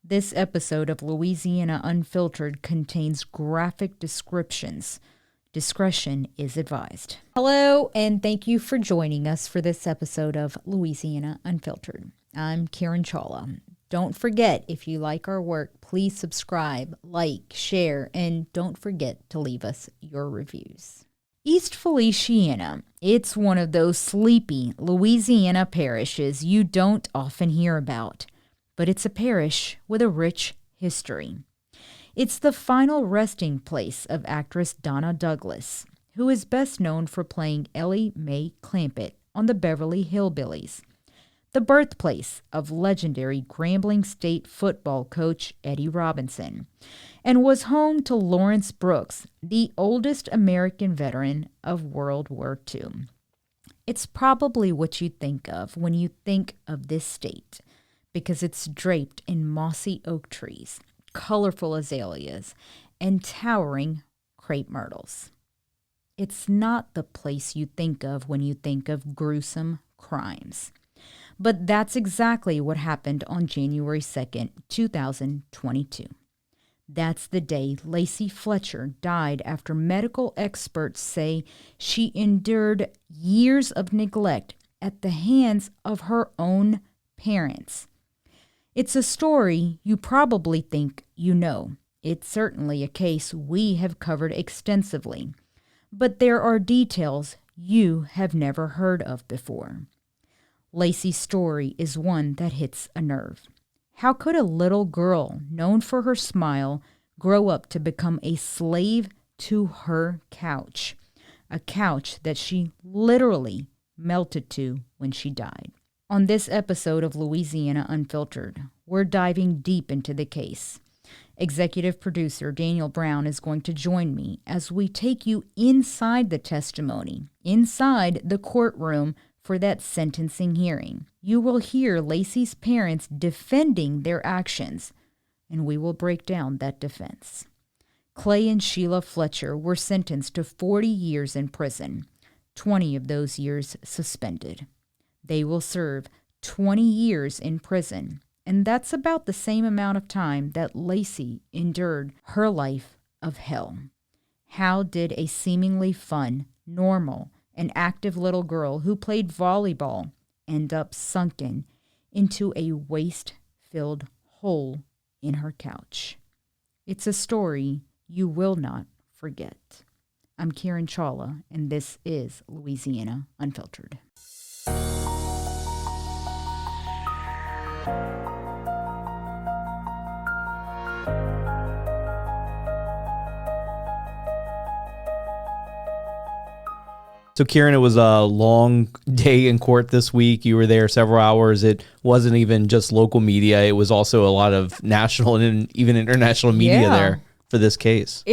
This episode of Louisiana Unfiltered contains graphic descriptions. Discretion is advised. Hello, and thank you for joining us for this episode of Louisiana Unfiltered. I'm Kiran Chawla. Don't forget, if you like our work, please subscribe, like, share, and don't forget to leave us your reviews. East Feliciana. It's one of those sleepy Louisiana parishes you don't often hear about, but it's a parish with a rich history. It's the final resting place of actress Donna Douglas, who is best known for playing Ellie Mae Clampett on the Beverly Hillbillies, the birthplace of legendary Grambling State football coach Eddie Robinson, and was home to Lawrence Brooks, the oldest American veteran of World War II. It's probably what you think of when you think of this state, because it's draped in mossy oak trees, colorful azaleas, and towering crepe myrtles. It's not the place you think of when you think of gruesome crimes. But that's exactly what happened on January 2nd, 2022. That's the day Lacey Fletcher died after medical experts say she endured years of neglect at the hands of her own parents. It's a story you probably think you know. It's certainly a case we have covered extensively, but there are details you have never heard of before. Lacey's story is one that hits a nerve. How could a little girl known for her smile grow up to become a slave to her couch? A couch that she literally melted to when she died. On this episode of Louisiana Unfiltered, we're diving deep into the case. Executive producer Daniel Brown is going to join me as we take you inside the testimony, inside the courtroom for that sentencing hearing. You will hear Lacey's parents defending their actions, and we will break down that defense. Clay and Sheila Fletcher were sentenced to 40 years in prison, 20 of those years suspended. They will serve 20 years in prison, and that's about the same amount of time that Lacey endured her life of hell. How did a seemingly fun, normal, and active little girl who played volleyball end up sunken into a waste-filled hole in her couch? It's a story you will not forget. I'm Kiran Chawla, and this is Louisiana Unfiltered. So, Kiran, it was a long day in court this week. You were there several hours. It wasn't even just local media. It was also a lot of national and even international media there for this case.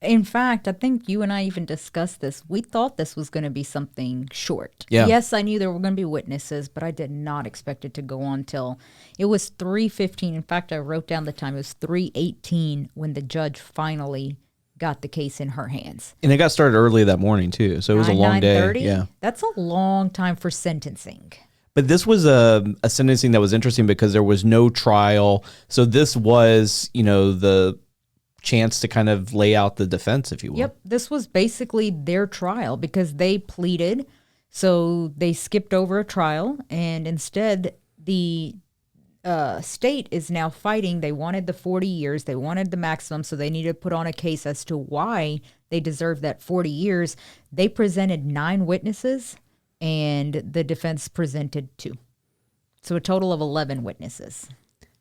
In fact, I think you and I even discussed this. We thought this was going to be something short. Yeah. Yes, I knew there were going to be witnesses, but I did not expect it to go on till it was 3:15. In fact, I wrote down the time. It was 3:18 when the judge finally got the case in her hands. And it got started early that morning, too. So it was a long day. 9:30? Yeah. That's a long time for sentencing. But this was a sentencing that was interesting because there was no trial. So this was, the chance to kind of lay out the defense, if you will. Yep. This was basically their trial because they pleaded. So they skipped over a trial, and instead the state is now fighting. They wanted the 40 years. They wanted the maximum, so they needed to put on a case as to why they deserved that 40 years. They presented 9 witnesses, and the defense presented 2. So a total of 11 witnesses.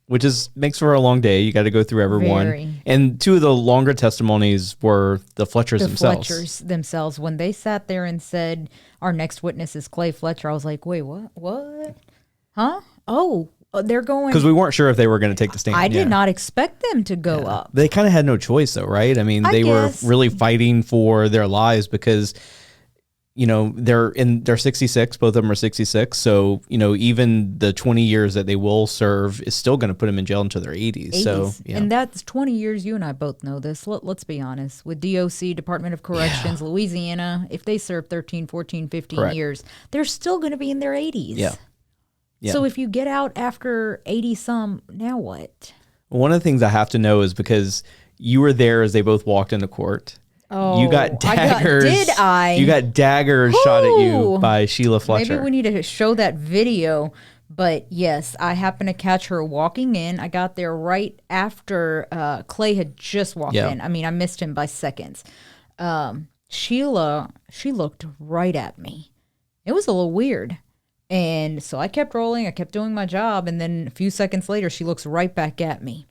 Which makes for a long day. You got to go through everyone. Very. And 2 of the longer testimonies were the Fletchers themselves. The Fletchers themselves. When they sat there and said, our next witness is Clay Fletcher, I was like, wait, what? What? Huh? Oh, they're going. Because we weren't sure if they were going to take the stand. I did not expect them to go up. They kind of had no choice, though, right? I mean, they were really fighting for their lives because, they're 66. Both of them are 66. So, even the 20 years that they will serve is still going to put them in jail until their 80s. So, yeah. And that's 20 years. You and I both know this. Let's be honest. With DOC, Department of Corrections, Louisiana, if they serve 13, 14, 15 Correct. years, they're still going to be in their 80s. Yeah. So if you get out after 80 some, now what? One of the things I have to know is because you were there as they both walked into court. Oh, you got daggers. Did I? You got daggers shot at you by Sheila Fletcher. Maybe we need to show that video. But yes, I happened to catch her walking in. I got there right after Clay had just walked in. I mean, I missed him by seconds. Sheila, she looked right at me. It was a little weird. And so I kept rolling. I kept doing my job. And then a few seconds later, she looks right back at me.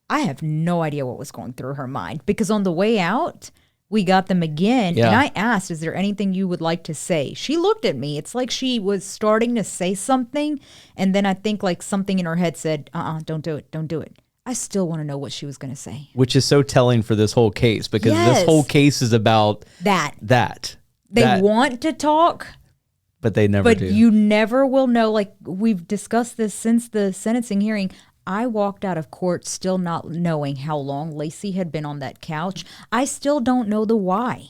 I have no idea what was going through her mind, because on the way out, we got them again. And I asked, is there anything you would like to say? She looked at me. It's like she was starting to say something. And then I think like something in her head said, don't do it. Don't do it. I still want to know what she was going to say. Which is so telling for this whole case, because this whole case is about that. They want to talk. But they never do. But you never will know. Like we've discussed this since the sentencing hearing. I walked out of court still not knowing how long Lacey had been on that couch. I still don't know the why.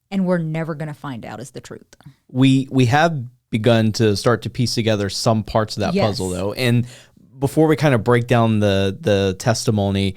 And we're never going to find out is the truth. We have begun to start to piece together some parts of that puzzle, though. And before we kind of break down the testimony,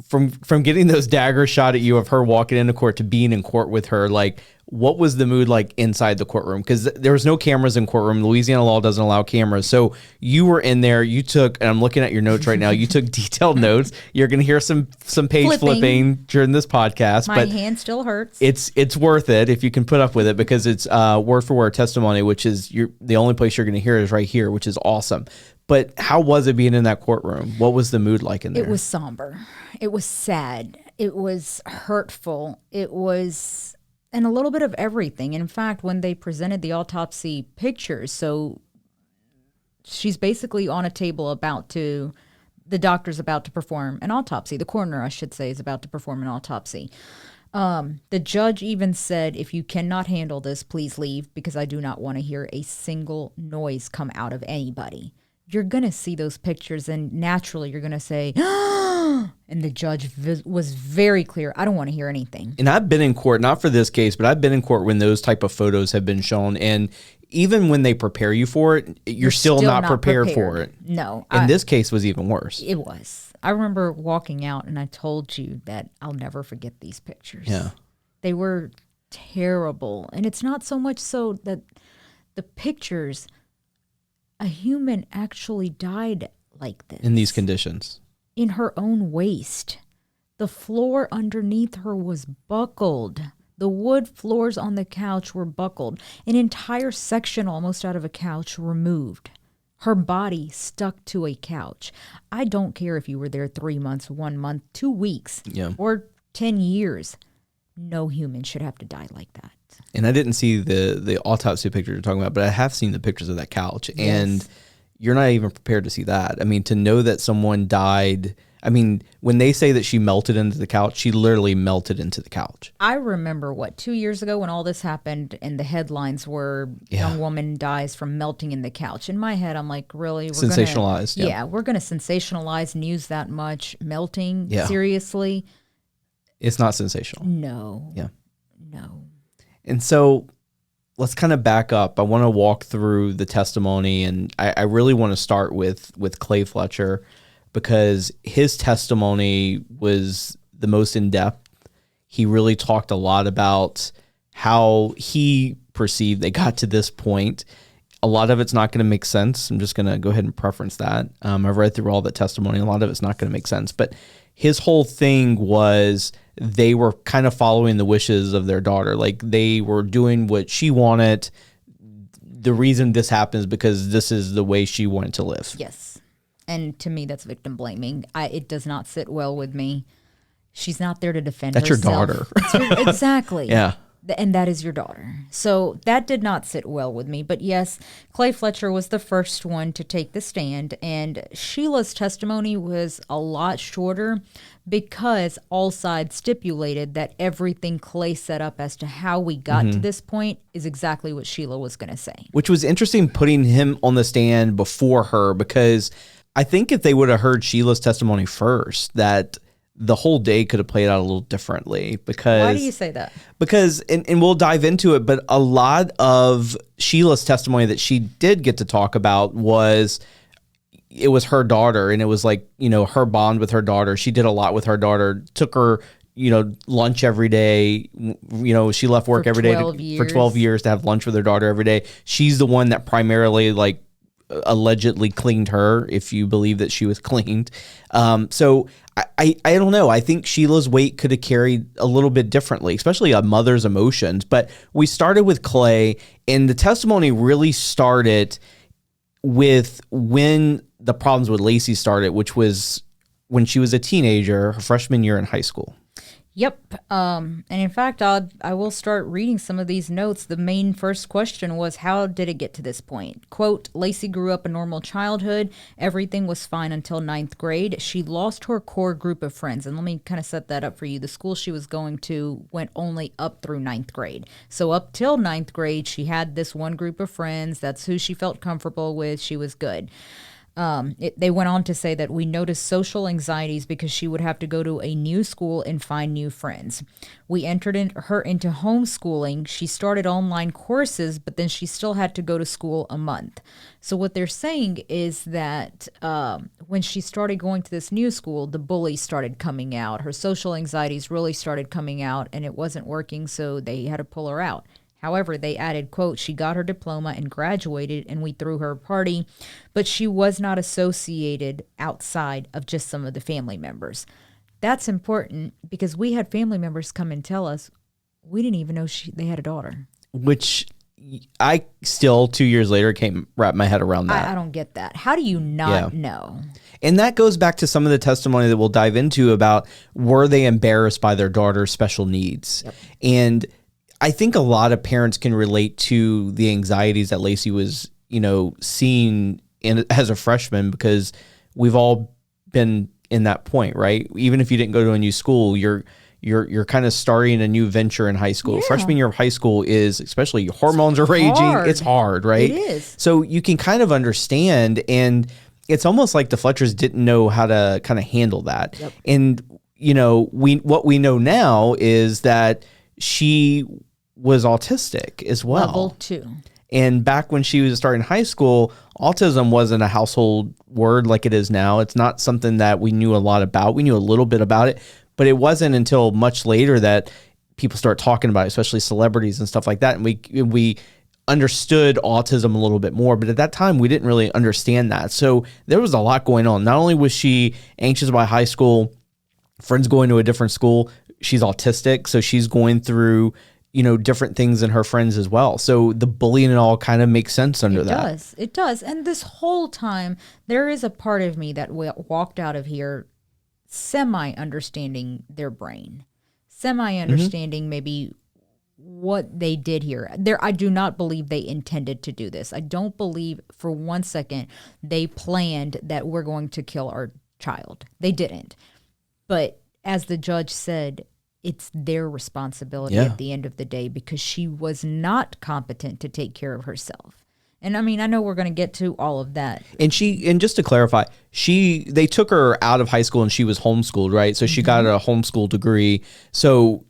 from getting those daggers shot at you of her walking into court to being in court with her, like, what was the mood like inside the courtroom? Because there was no cameras in courtroom. Louisiana law doesn't allow cameras. So you were in there. You took, and I'm looking at your notes right now, you took detailed notes. You're going to hear some page flipping during this podcast. My hand still hurts. It's worth it if you can put up with it, because it's word for word testimony, which is the only place you're going to hear is right here, which is awesome. But how was it being in that courtroom? What was the mood like in there? It was somber. It was sad. It was hurtful. It was... and a little bit of everything. In fact, when they presented the autopsy pictures, so she's basically on a table the doctor's about to perform an autopsy. The coroner, I should say, is about to perform an autopsy. The judge even said, if you cannot handle this, please leave, because I do not want to hear a single noise come out of anybody. You're going to see those pictures, and naturally you're going to say, and the judge was very clear, I don't want to hear anything. And I've been in court, not for this case, but I've been in court when those type of photos have been shown. And even when they prepare you for it, you're still not prepared for it. No. And this case was even worse. It was. I remember walking out, and I told you that I'll never forget these pictures. Yeah. They were terrible. And it's not so much so that the pictures... a human actually died like this. In these conditions. In her own waist. The floor underneath her was buckled. The wood floors on the couch were buckled. An entire section almost out of a couch removed. Her body stuck to a couch. I don't care if you were there 3 months, 1 month, 2 weeks, or 10 years. No human should have to die like that. And I didn't see the autopsy picture you're talking about, but I have seen the pictures of that couch. Yes. And you're not even prepared to see that. I mean, to know that someone died. I mean, when they say that she melted into the couch, she literally melted into the couch. I remember, 2 years ago when all this happened and the headlines were, young woman dies from melting in the couch. In my head, I'm like, really? We're sensationalized. We're going to sensationalize news that much. Melting? Yeah. Seriously? It's not sensational. No. Yeah. No. And so let's kind of back up. I want to walk through the testimony, and I really want to start with Clay Fletcher, because his testimony was the most in-depth. He really talked a lot about how he perceived they got to this point. A lot of it's not going to make sense. I'm just going to go ahead and preference that. I've read through all the testimony. A lot of it's not going to make sense. But his whole thing was they were kind of following the wishes of their daughter. Like, they were doing what she wanted. The reason this happens because this is the way she wanted to live. Yes. And to me, that's victim blaming. It does not sit well with me. She's not there to defend herself. That's your daughter. Exactly. Yeah. And that is your daughter. So that did not sit well with me. But yes, Clay Fletcher was the first one to take the stand. And Sheila's testimony was a lot shorter because all sides stipulated that everything Clay set up as to how we got to this point is exactly what Sheila was going to say. Which was interesting, putting him on the stand before her, because I think if they would have heard Sheila's testimony first, that the whole day could have played out a little differently. Because why do you say that? Because, and we'll dive into it, but a lot of Sheila's testimony that she did get to talk about was, it was her daughter, and it was like, you know, her bond with her daughter. She did a lot with her daughter, took her, you know, lunch every day. You know, she left work every day for 12 years to have lunch with her daughter every day. She's the one that primarily, like, allegedly cleaned her, if you believe that she was cleaned. So I don't know. I think Sheila's weight could have carried a little bit differently, especially a mother's emotions. But we started with Clay, and the testimony really started with when the problems with Lacey started, which was when she was a teenager, her freshman year in high school. Yep. And in fact, I will start reading some of these notes. The main first question was, how did it get to this point? Quote, Lacey grew up a normal childhood. Everything was fine until 9th grade. She lost her core group of friends. And let me kind of set that up for you. The school she was going to went only up through 9th grade. So up till 9th grade, she had this one group of friends. That's who she felt comfortable with. She was good. They went on to say that we noticed social anxieties because she would have to go to a new school and find new friends. We entered her into homeschooling. She started online courses, but then she still had to go to school a month. So what they're saying is that when she started going to this new school, the bullies started coming out. Her social anxieties really started coming out, and it wasn't working, so they had to pull her out. However, they added, quote, she got her diploma and graduated, and we threw her a party, but she was not associated outside of just some of the family members. That's important because we had family members come and tell us we didn't even know they had a daughter. Which I still, 2 years later, can't wrap my head around that. I don't get that. How do you not know? And that goes back to some of the testimony that we'll dive into about, were they embarrassed by their daughter's special needs? Yep. And I think a lot of parents can relate to the anxieties that Lacey was, you know, seeing as a freshman, because we've all been in that point, right? Even if you didn't go to a new school, you're kind of starting a new venture in high school. Yeah. Freshman year of high school is, especially hormones are raging. Hard. It's hard, right? It is. So you can kind of understand, and it's almost like the Fletchers didn't know how to kind of handle that. Yep. And, you know, what we know now is that she was autistic as well. Level 2. And back when she was starting high school, autism wasn't a household word like it is now. It's not something that we knew a lot about. We knew a little bit about it, but it wasn't until much later that people start talking about it, especially celebrities and stuff like that. And we understood autism a little bit more, but at that time we didn't really understand that. So there was a lot going on. Not only was she anxious about high school, friends going to a different school, she's autistic, so she's going through, you know, different things than her friends as well. So the bullying and all kind of makes sense under that. It does. And this whole time, there is a part of me that walked out of here semi-understanding their brain, semi-understanding maybe what they did here. I do not believe they intended to do this. I don't believe for one second they planned that we're going to kill our child. They didn't. But as the judge said, it's their responsibility at the end of the day, because she was not competent to take care of herself. And I mean, I know we're going to get to all of that. And just to clarify, they took her out of high school and she was homeschooled, right? So she got a homeschool degree. So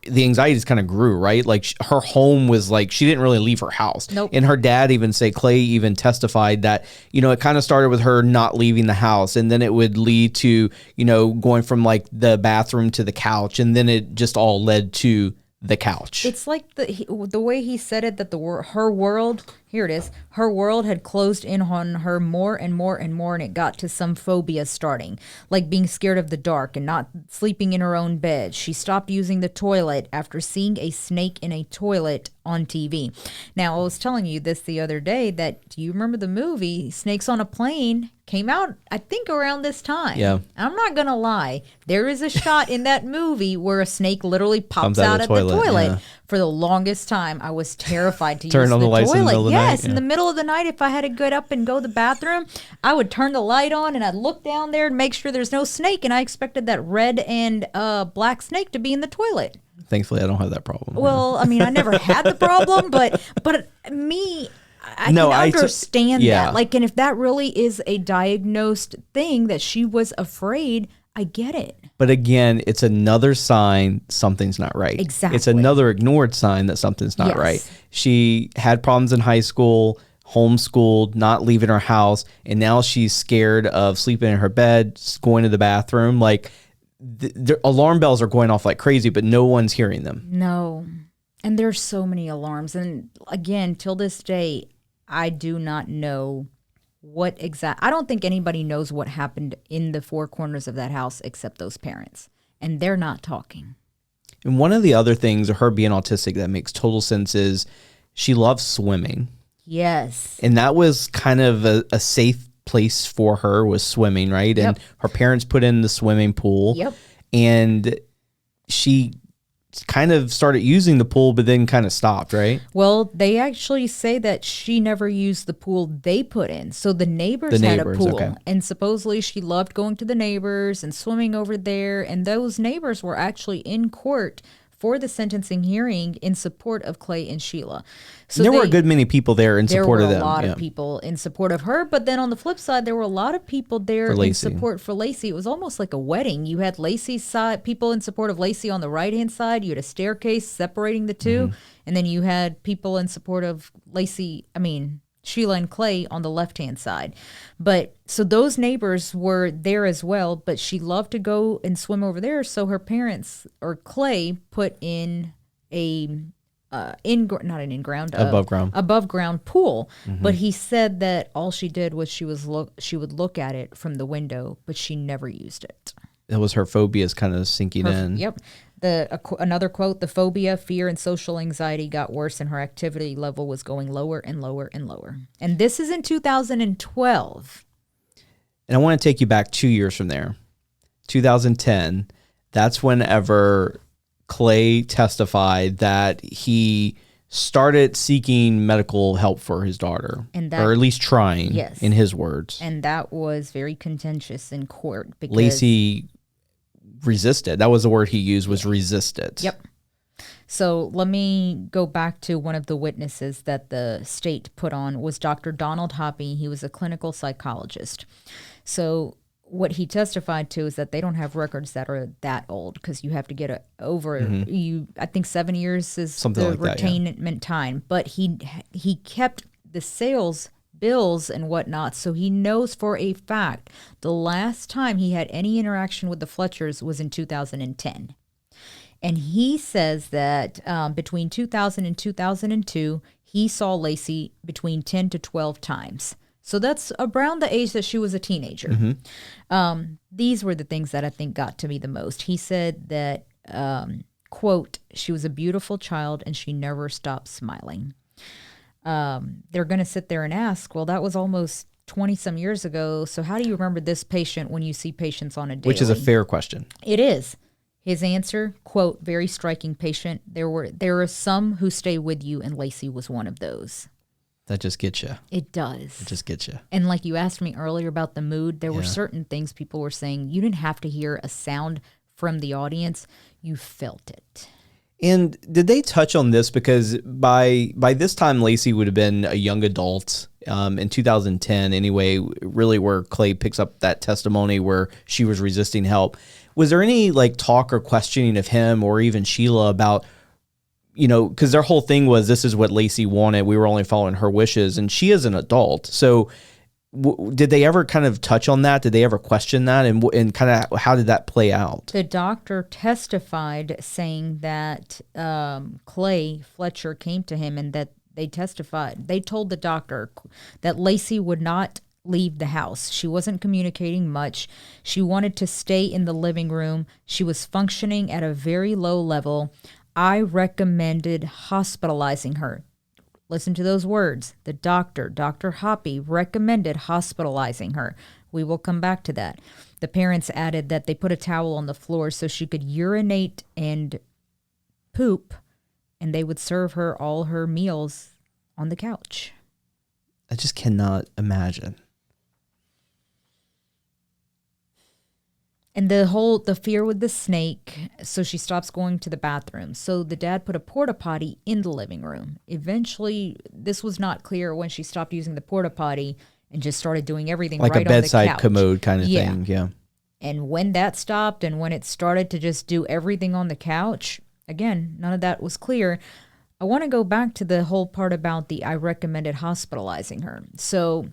the anxieties kind of grew, right? Like her home was like, she didn't really leave her house. Nope. And her dad Clay even testified that, you know, it kind of started with her not leaving the house, and then it would lead to, you know, going from like the bathroom to the couch, and then it just all led to the couch. It's like the way he said it, that her world, here it is, her world had closed in on her more and more and more, and it got to some phobia starting, like being scared of the dark and not sleeping in her own bed. She stopped using the toilet after seeing a snake in a toilet on TV. Now, I was telling you this the other day, that, do you remember the movie Snakes on a Plane? Came out, I think, around this time. Yeah. I'm not going to lie. There is a shot in that movie where a snake literally pops out of the toilet. Yeah. For the longest time, I was terrified to Turn use on the the lights in the toilet. middle of the night? In the middle of the night, if I had to get up and go to the bathroom, I would turn the light on and I'd look down there and make sure there's no snake. And I expected that red and black snake to be in the toilet. Thankfully, I don't have that problem. Well, I mean, I never had the problem, but me, I can understand that. Like, and if that really is a diagnosed thing that she was afraid, I get it. But again, it's another sign something's not right. Exactly. It's another ignored sign that something's not right. She had problems in high school, homeschooled, not leaving her house, and now she's scared of sleeping in her bed, going to the bathroom. Like, the alarm bells are going off like crazy, but no one's hearing them. No. And there's so many alarms. And again, till this day, I do not know I don't think anybody knows what happened in the four corners of that house except those parents. And they're not talking. And one of the other things of her being autistic that makes total sense is she loves swimming. Yes. And that was kind of a safe place for her, was swimming, right? Yep. And her parents put in the swimming pool. Yep. And she kind of started using the pool, but then kind of stopped, right? Well, they actually say that she never used the pool they put in. So the neighbors had a pool. Okay. And supposedly she loved going to the neighbors and swimming over there. And those neighbors were actually in court for the sentencing hearing in support of Clay and Sheila. So there were a good many people there in support of them. There were a lot of people in support of her, but then on the flip side, there were a lot of people there in support for Lacey. It was almost like a wedding. You had Lacey's side, people in support of Lacey on the right-hand side. You had a staircase separating the two, and then you had people in support of Sheila and Clay on the left-hand side. But so those neighbors were there as well, but she loved to go and swim over there. So her parents, or Clay, put in above ground pool. But he said that all she did was she would look at it from the window, but she never used it. That was her phobias kind of sinking in. Yep. Another quote, the phobia, fear, and social anxiety got worse and her activity level was going lower and lower and lower. And this is in 2012. And I want to take you back 2 years from there. 2010, that's whenever Clay testified that he started seeking medical help for his daughter, or at least trying, in his words. And that was very contentious in court because Lacey resisted. That was the word he used, was resisted. Yep. So let me go back to one of the witnesses that the state put on was Dr. Donald Hoppy. He was a clinical psychologist. So what he testified to is that they don't have records that are that old because you have to get I think 7 years is something the like retainment time. But he kept the sales bills and whatnot, so he knows for a fact the last time he had any interaction with the Fletchers was in 2010. And he says that between 2000 and 2002, he saw Lacey between 10 to 12 times. So that's around the age that she was a teenager. These were the things that I think got to me the most. He said that, quote, she was a beautiful child and she never stopped smiling. They're going to sit there and ask, well, that was almost 20 some years ago. So how do you remember this patient when you see patients on a daily? Which is a fair question. It is. His answer, quote, very striking patient. There are some who stay with you, and Lacey was one of those. That just gets you. It does. It just gets you. And like you asked me earlier about the mood, there were certain things people were saying. You didn't have to hear a sound from the audience. You felt it. And did they touch on this? Because by this time, Lacey would have been a young adult in 2010 anyway, really, where Clay picks up that testimony where she was resisting help. Was there any like talk or questioning of him or even Sheila about, because their whole thing was this is what Lacey wanted. We were only following her wishes, and she is an adult. So did they ever kind of touch on that? Did they ever question that? And kind of how did that play out? The doctor testified saying that Clay Fletcher came to him and that they told the doctor that Lacey would not leave the house. She wasn't communicating much. She wanted to stay in the living room. She was functioning at a very low level. I recommended hospitalizing her. Listen to those words. The doctor, Dr. Hoppy, recommended hospitalizing her. We will come back to that. The parents added that they put a towel on the floor so she could urinate and poop, and they would serve her all her meals on the couch. I just cannot imagine. And the fear with the snake, so she stops going to the bathroom. So the dad put a porta potty in the living room. Eventually, this was not clear when she stopped using the porta potty and just started doing everything like right a bedside on the couch. commode kind of thing. Yeah. And when that stopped and when it started to just do everything on the couch, again, none of that was clear. I want to go back to the whole part about I recommended hospitalizing her. So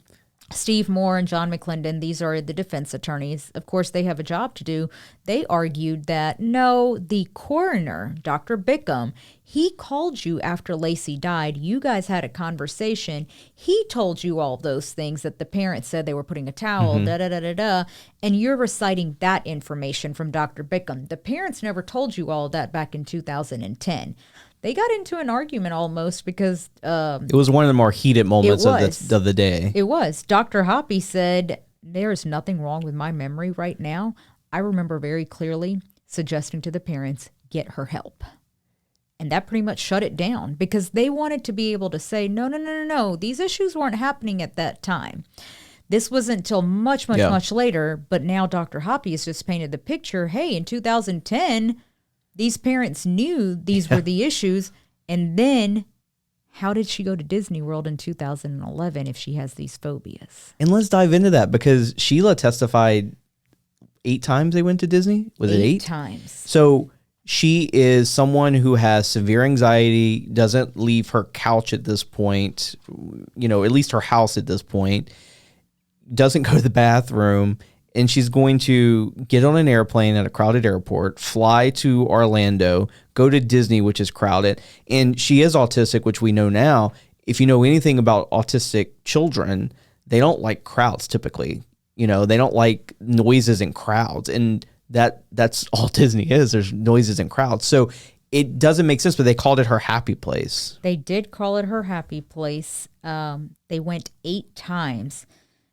Steve Moore and John McClendon, these are the defense attorneys. Of course, they have a job to do. They argued that, no, the coroner, Dr. Bickham, he called you after Lacey died. You guys had a conversation. He told you all those things that the parents said they were putting a towel, da-da-da-da-da, and you're reciting that information from Dr. Bickham. The parents never told you all that back in 2010. They got into an argument almost because it was one of the more heated moments of the day. It was. Dr. Hoppy said, there is nothing wrong with my memory right now. I remember very clearly suggesting to the parents, get her help. And that pretty much shut it down because they wanted to be able to say, no. These issues weren't happening at that time. This wasn't until much later. But now Dr. Hoppy has just painted the picture. Hey, in 2010... these parents knew these were the issues. And then how did she go to Disney World in 2011 if she has these phobias? And let's dive into that because Sheila testified 8 times they went to Disney. Was it 8? 8 times. So she is someone who has severe anxiety, doesn't leave her couch at this point, at least her house at this point, doesn't go to the bathroom. And she's going to get on an airplane at a crowded airport, fly to Orlando, go to Disney, which is crowded. And she is autistic, which we know now. If you know anything about autistic children, they don't like crowds typically. They don't like noises and crowds. And that's all Disney is. There's noises and crowds. So it doesn't make sense, but they called it her happy place. They did call it her happy place. They went 8 times.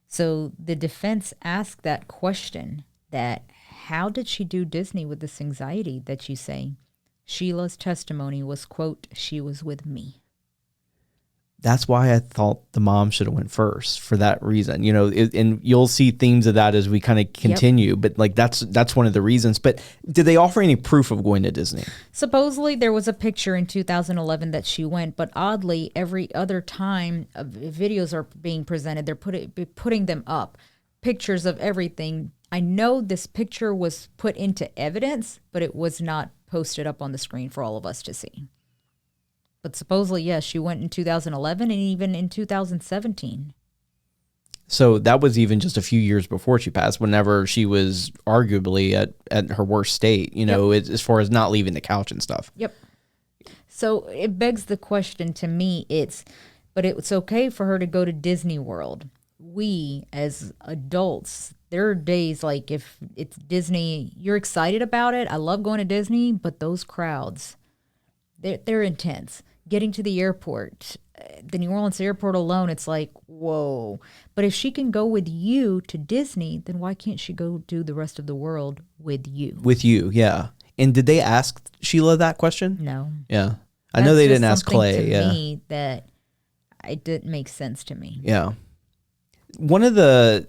So the defense asked that question, that how did she do Disney with this anxiety that you say? Sheila's testimony was, quote, she was with me. That's why I thought the mom should have went first for that reason, and you'll see themes of that as we kind of continue. Yep. But that's one of the reasons. But did they offer any proof of going to Disney? Supposedly there was a picture in 2011 that she went, but oddly, every other time videos are being presented, they're putting them up, pictures of everything. I know this picture was put into evidence, but it was not posted up on the screen for all of us to see. But supposedly, yes, she went in 2011 and even in 2017. So that was even just a few years before she passed, whenever she was arguably at her worst state, as far as not leaving the couch and stuff. Yep. So it begs the question to me, but it's okay for her to go to Disney World. We, as adults, there are days like if it's Disney, you're excited about it. I love going to Disney, but those crowds, they're intense. Getting to the airport, the New Orleans airport alone, it's like, whoa. But if she can go with you to Disney, then why can't she go do the rest of the world with you? With you, yeah. And did they ask Sheila that question? No. Yeah. I know they didn't ask Clay. To me that it didn't make sense to me. Yeah. One of the,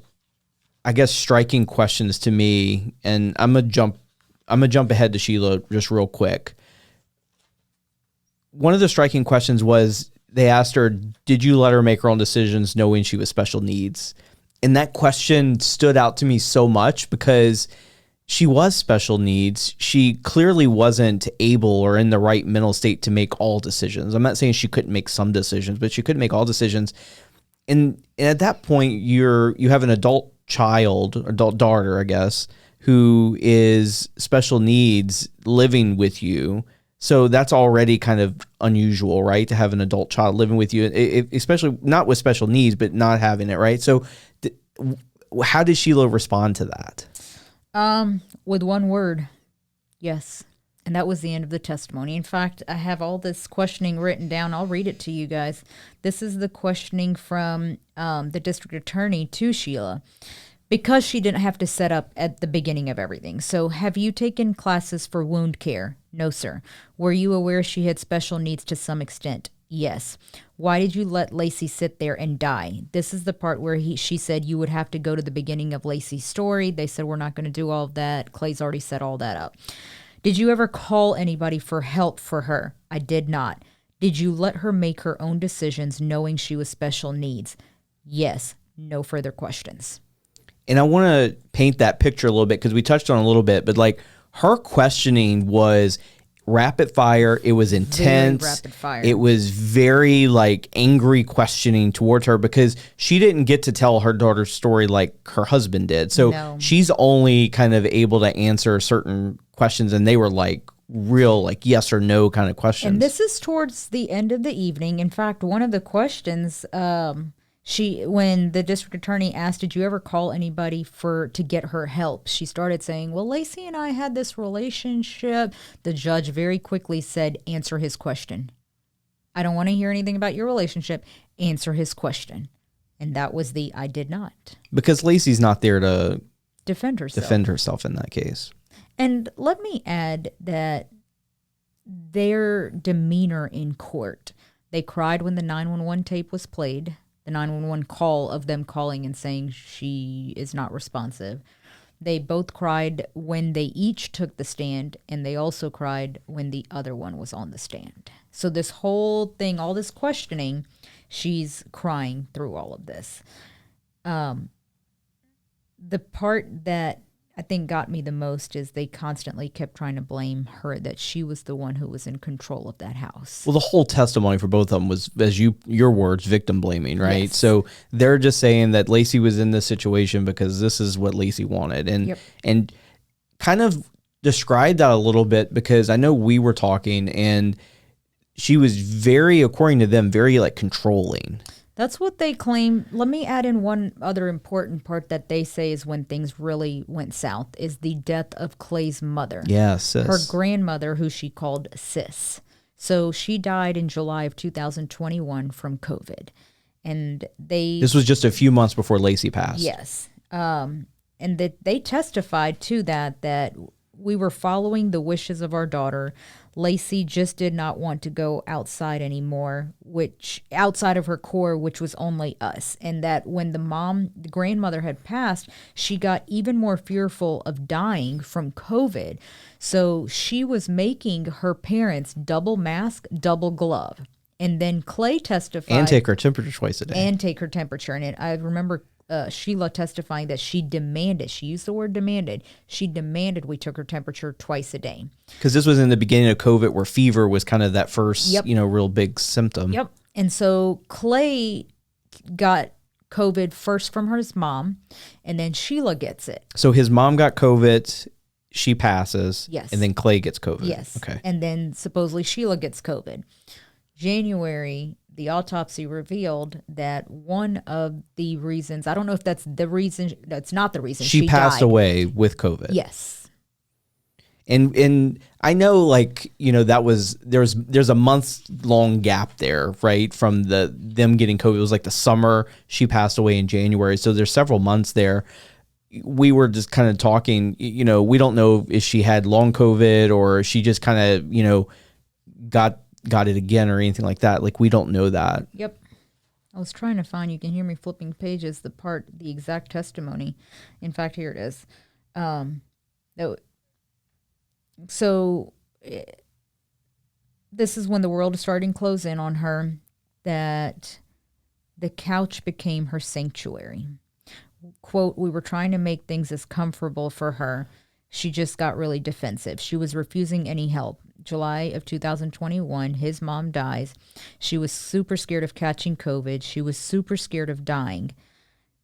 I guess, striking questions to me, and I'm gonna jump ahead to Sheila just real quick. One of the striking questions was they asked her, did you let her make her own decisions knowing she was special needs? And that question stood out to me so much because she was special needs. She clearly wasn't able or in the right mental state to make all decisions. I'm not saying she couldn't make some decisions, but she couldn't make all decisions. And at that point, you have an adult daughter, I guess, who is special needs living with you. So that's already kind of unusual, right? To have an adult child living with you, especially not with special needs, but not having it, right? So how did Sheila respond to that? With one word, yes. And that was the end of the testimony. In fact, I have all this questioning written down. I'll read it to you guys. This is the questioning from the district attorney to Sheila, because she didn't have to set up at the beginning of everything. So, have you taken classes for wound care? No, sir. Were you aware she had special needs to some extent? Yes. Why did you let Lacey sit there and die? This is the part where she said you would have to go to the beginning of Lacey's story. They said we're not going to do all of that. Clay's already set all that up. Did you ever call anybody for help for her? I did not. Did you let her make her own decisions knowing she was special needs? Yes. No further questions. And I want to paint that picture a little bit because we touched on it a little bit, but like her questioning was rapid fire. It was intense. Very rapid fire. It was very like angry questioning towards her because she didn't get to tell her daughter's story like her husband did. So she's only kind of able to answer certain questions, and they were like real like yes or no kind of questions. And this is towards the end of the evening. In fact, one of the questions when the district attorney asked, did you ever call anybody to get her help? She started saying, well, Lacey and I had this relationship. The judge very quickly said, answer his question. I don't want to hear anything about your relationship. Answer his question. And that was I did not. Because Lacey's not there to defend herself in that case. And let me add that their demeanor in court, they cried when the 911 tape was played. The 911 call of them calling and saying she is not responsive. They both cried when they each took the stand, and they also cried when the other one was on the stand. So this whole thing, all this questioning, she's crying through all of this. The part that I think got me the most is they constantly kept trying to blame her, that she was the one who was in control of that house. Well, the whole testimony for both of them was, as your words, victim blaming, right? Yes. So they're just saying that Lacey was in this situation because this is what Lacey wanted. And kind of describe that a little bit, because I know we were talking and she was very, according to them, very like controlling. That's what they claim. Let me add in one other important part that they say is when things really went south, is the death of Clay's mother. Yeah, Sis. Her grandmother, who she called Sis. So she died in July of 2021 from COVID. And this was just a few months before Lacey passed. Yes. And that they testified to that we were following the wishes of our daughter. Lacey just did not want to go outside anymore, which outside of her core, which was only us. And that when the grandmother had passed, she got even more fearful of dying from COVID. So she was making her parents double mask, double glove. And then Clay testified. And take her temperature twice a day. And take her temperature. And I remember Sheila testifying that she demanded, she used the word demanded, she demanded we took her temperature twice a day. Because this was in the beginning of COVID where fever was kind of that first, real big symptom. Yep. And so Clay got COVID first from his mom, and then Sheila gets it. So his mom got COVID, she passes, yes, and then Clay gets COVID. Yes. Okay. And then supposedly Sheila gets COVID. January, the autopsy revealed that one of the reasons, I don't know if that's the reason, that's not the reason she passed away with COVID. Yes. And I know, like, that was, there's a month-long gap there, right, from them getting COVID. It was like the summer. She passed away in January. So there's several months there. We were just kind of talking, we don't know if she had long COVID or she just kind of, got it again or anything like that. Like, we don't know that. Yep. I was trying to find, you can hear me flipping pages, the exact testimony. In fact, here it is. So this is when the world is starting to close in on her, that the couch became her sanctuary. Quote, we were trying to make things as comfortable for her. She just got really defensive. She was refusing any help. July of 2021, his mom dies. She was super scared of catching COVID. She was super scared of dying.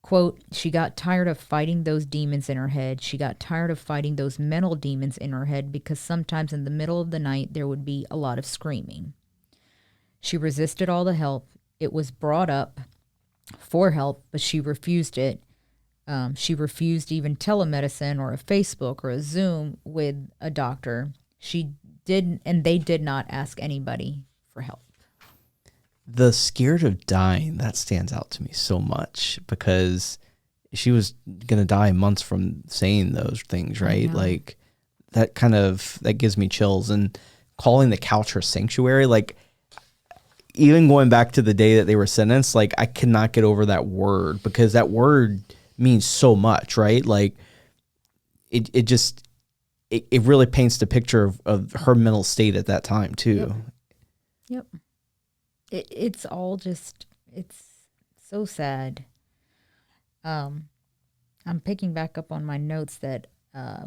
Quote, she got tired of fighting those demons in her head. She got tired of fighting those mental demons in her head because sometimes in the middle of the night there would be a lot of screaming. She resisted all the help. It was brought up for help, but she refused it. She refused even telemedicine or a Facebook or a Zoom with a doctor. She didn't, and they did not ask anybody for help. The scared of dying, that stands out to me so much because she was going to die months from saying those things, right? Like that gives me chills. And calling the couch her sanctuary, like, even going back to the day that they were sentenced, like I cannot get over that word, because that word means so much, right? Like it just really paints the picture of her mental state at that time too. Yep. It's all just, it's so sad. I'm picking back up on my notes that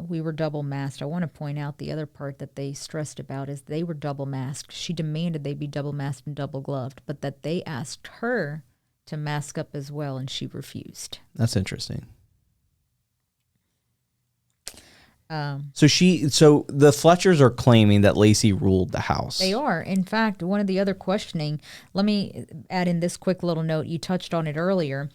we were double masked. I want to point out the other part that they stressed about is they were double masked. She demanded they be double masked and double gloved, but that they asked her to mask up as well, and she refused. That's interesting. So the Fletchers are claiming that Lacey ruled the house. They are. In fact, one of the other questioning, let me add in this quick little note. You touched on it earlier.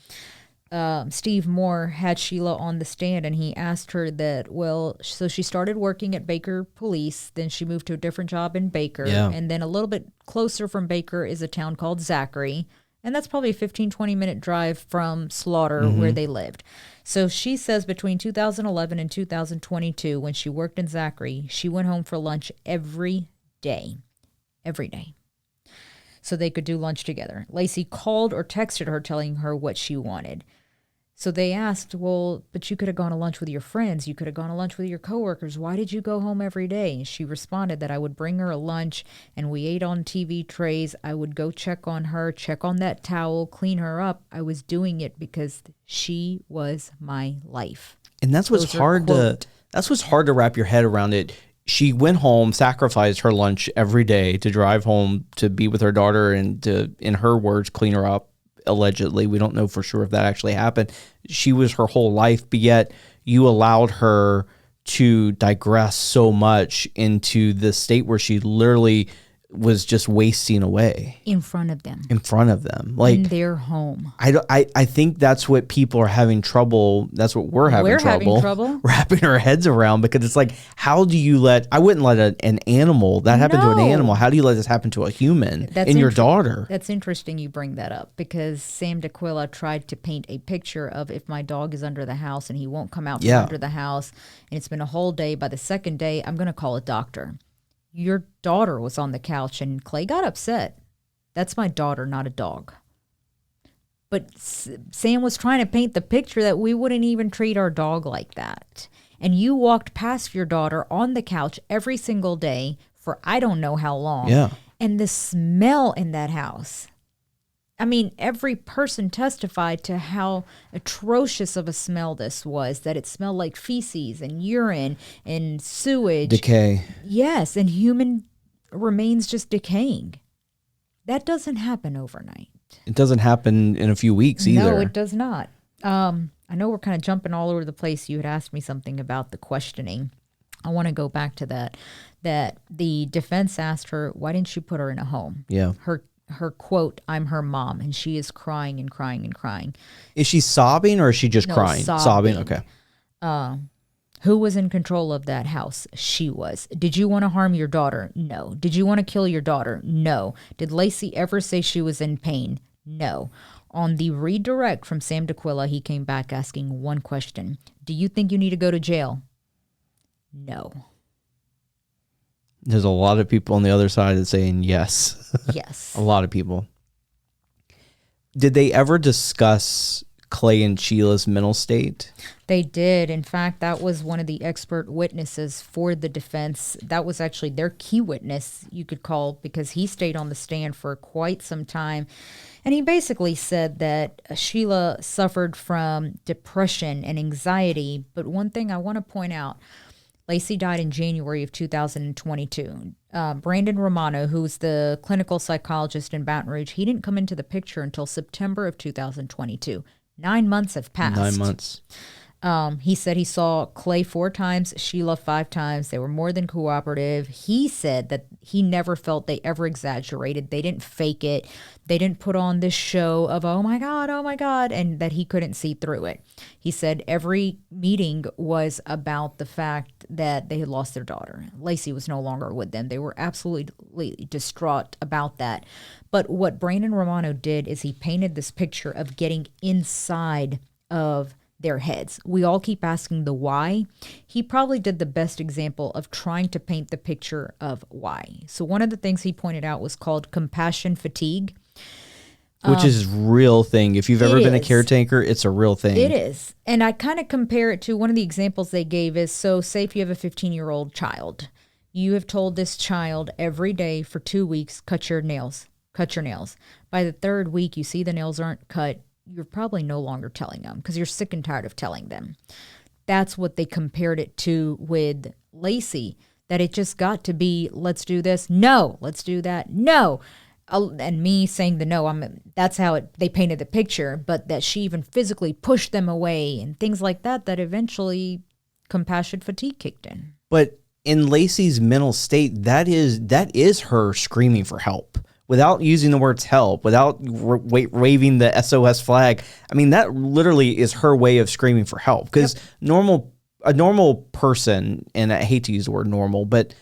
Steve Moore had Sheila on the stand, and he asked her that, well, so she started working at Baker Police, then she moved to a different job in Baker, and then a little bit closer from Baker is a town called Zachary, and that's probably a 15, 20-minute drive from Slaughter, where they lived. So she says between 2011 and 2022, when she worked in Zachary, she went home for lunch every day. Every day. So they could do lunch together. Lacey called or texted her telling her what she wanted. So they asked, well, but you could have gone to lunch with your friends. You could have gone to lunch with your coworkers. Why did you go home every day? And she responded that I would bring her a lunch and we ate on TV trays. I would go check on her, check on that towel, clean her up. I was doing it because she was my life. And that's what's hard to wrap your head around it. She went home, sacrificed her lunch every day to drive home to be with her daughter and to, in her words, clean her up. Allegedly, we don't know for sure if that actually happened. She was her whole life, but yet you allowed her to digress so much into the state where she literally was just wasting away in front of them, like in their home. I think that's what people are having trouble. That's what we're having trouble wrapping our heads around, because it's like, how do you I wouldn't let an animal that happened to an animal. How do you let this happen to a human and your daughter? That's interesting you bring that up, because Sam DeQuilla tried to paint a picture of if my dog is under the house and he won't come out from under the house, and it's been a whole day. By the second day, I'm going to call a doctor. Your daughter was on the couch, and Clay got upset. That's my daughter, not a dog. But Sam was trying to paint the picture that we wouldn't even treat our dog like that. And you walked past your daughter on the couch every single day for I don't know how long. Yeah. And the smell in that house. I mean, every person testified to how atrocious of a smell this was, that it smelled like feces and urine and sewage. Decay. Yes, and human remains just decaying. That doesn't happen overnight. It doesn't happen in a few weeks either. No, it does not. I know we're kind of jumping all over the place. You had asked me something about the questioning. I want to go back to that the defense asked her, why didn't you put her in a home? Yeah. Her quote, I'm her mom, and she is crying and crying and crying. Is she sobbing or is she just crying? Sobbing. Okay. Who was in control of that house? She was. Did you want to harm your daughter? No. Did you want to kill your daughter? No. Did Lacey ever say she was in pain? No. On the redirect from Sam DeQuilla, he came back asking one question. Do you think you need to go to jail? No. There's a lot of people on the other side that's saying yes. Yes. A lot of people. Did they ever discuss Clay and Sheila's mental state? They did. In fact, that was one of the expert witnesses for the defense. That was actually their key witness, you could call, because he stayed on the stand for quite some time. And he basically said that Sheila suffered from depression and anxiety. But one thing I want to point out, Lacey died in January of 2022. Brandon Romano, who's the clinical psychologist in Baton Rouge, he didn't come into the picture until September of 2022. 9 months have passed. 9 months. He said he saw Clay 4 times, Sheila 5 times. They were more than cooperative. He said that he never felt they ever exaggerated. They didn't fake it. They didn't put on this show of, oh my God, and that he couldn't see through it. He said every meeting was about the fact that they had lost their daughter. Lacey was no longer with them. They were absolutely distraught about that. But what Brandon Romano did is he painted this picture of getting inside of their heads. We all keep asking the why. He probably did the best example of trying to paint the picture of why. So one of the things he pointed out was called compassion fatigue. Which is a real thing. If you've ever been a caretaker, it's a real thing. It is. And I kind of compare it to one of the examples they gave is, so say if you have a 15-year-old child, you have told this child every day for 2 weeks, cut your nails. By the third week, you see the nails aren't cut. You're probably no longer telling them because you're sick and tired of telling them. That's what they compared it to with Lacey, that it just got to be, let's do this. No, let's do that. No. And me saying the no, that's how they painted the picture, but that she even physically pushed them away and things like that, that eventually compassion fatigue kicked in. But in Lacey's mental state, that is her screaming for help. Without using the words help, without waving the SOS flag. I mean, that literally is her way of screaming for help. Because a normal person, and I hate to use the word normal, but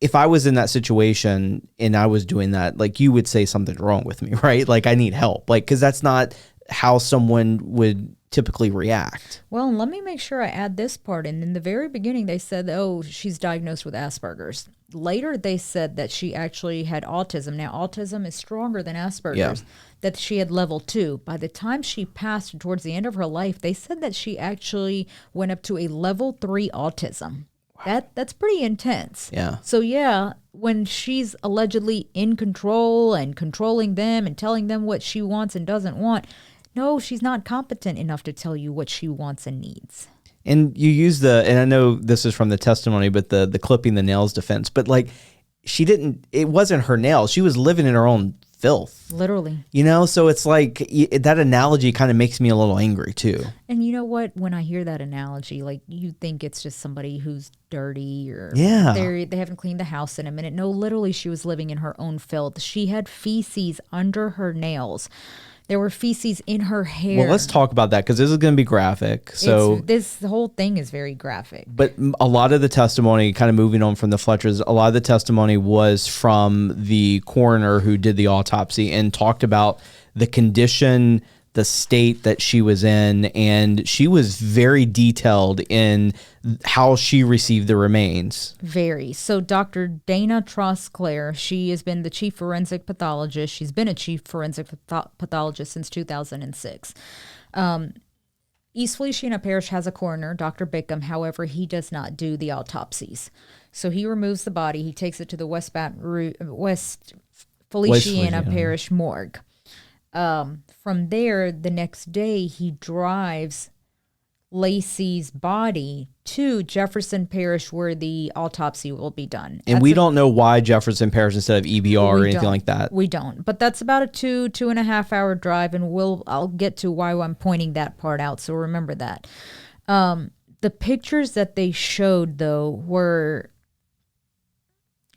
if I was in that situation and I was doing that, like, you would say something's wrong with me, right? Like, I need help. Like, because that's not how someone would typically react. Well, let me make sure I add this part in. In the very beginning, they said, oh, she's diagnosed with Asperger's. Later, they said that she actually had autism. Now, autism is stronger than Asperger's, that she had level 2. By the time she passed towards the end of her life, they said that she actually went up to a level 3 autism. Wow. That's pretty intense. Yeah. So, yeah, when she's allegedly in control and controlling them and telling them what she wants and doesn't want, no, she's not competent enough to tell you what she wants and needs. And you use and I know this is from the testimony, but the clipping the nails defense, but like it wasn't her nails. She was living in her own filth. Literally. You know, so it's like that analogy kind of makes me a little angry too. And you know what? When I hear that analogy, like, you think it's just somebody who's dirty or they haven't cleaned the house in a minute. No, literally she was living in her own filth. She had feces under her nails. There were feces in her hair. Well, let's talk about that because this is going to be graphic. So this whole thing is very graphic. But a lot of the testimony, kind of moving on from the Fletchers, a lot of the testimony was from the coroner who did the autopsy and talked about the condition, the state that she was in, and she was very detailed in how she received the remains. Very. So Dr. Dana Trosclair, she has been the chief forensic pathologist. She's been a chief forensic pathologist since 2006. East Feliciana Parish has a coroner, Dr. Bickham. However, he does not do the autopsies. So he removes the body. He takes it to the West Feliciana Parish morgue. From there, the next day, he drives Lacey's body to Jefferson Parish where the autopsy will be done. And we don't know why Jefferson Parish instead of EBR or anything like that. We don't. But that's about a 2.5 hour drive, and I'll get to why I'm pointing that part out, so remember that. The pictures that they showed, though, were...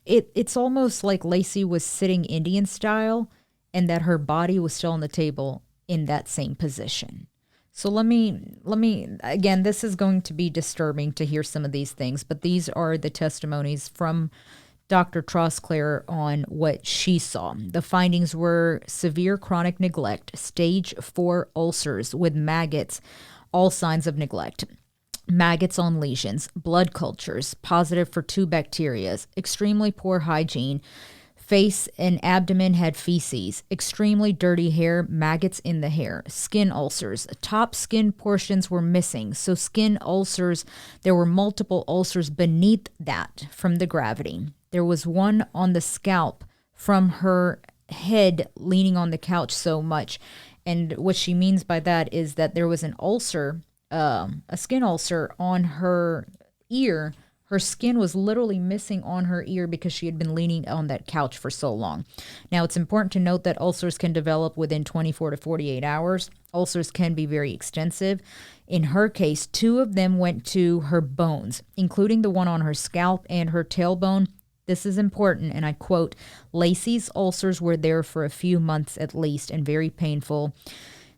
It's almost like Lacey was sitting Indian style, and that her body was still on the table in that same position. So let me, again, this is going to be disturbing to hear some of these things, but these are the testimonies from Dr. Trosclair on what she saw. The findings were severe chronic neglect, stage 4 ulcers with maggots, all signs of neglect. Maggots on lesions, blood cultures, positive for 2 bacteria, extremely poor hygiene. Face and abdomen had feces, extremely dirty hair, maggots in the hair, skin ulcers. Top skin portions were missing. So skin ulcers, there were multiple ulcers beneath that from the gravity. There was one on the scalp from her head leaning on the couch so much. And what she means by that is that there was an ulcer, a skin ulcer on her ear. Her skin was literally missing on her ear because she had been leaning on that couch for so long. Now, it's important to note that ulcers can develop within 24 to 48 hours. Ulcers can be very extensive. In her case, 2 of them went to her bones, including the one on her scalp and her tailbone. This is important, and I quote, Lacey's ulcers were there for a few months at least and very painful.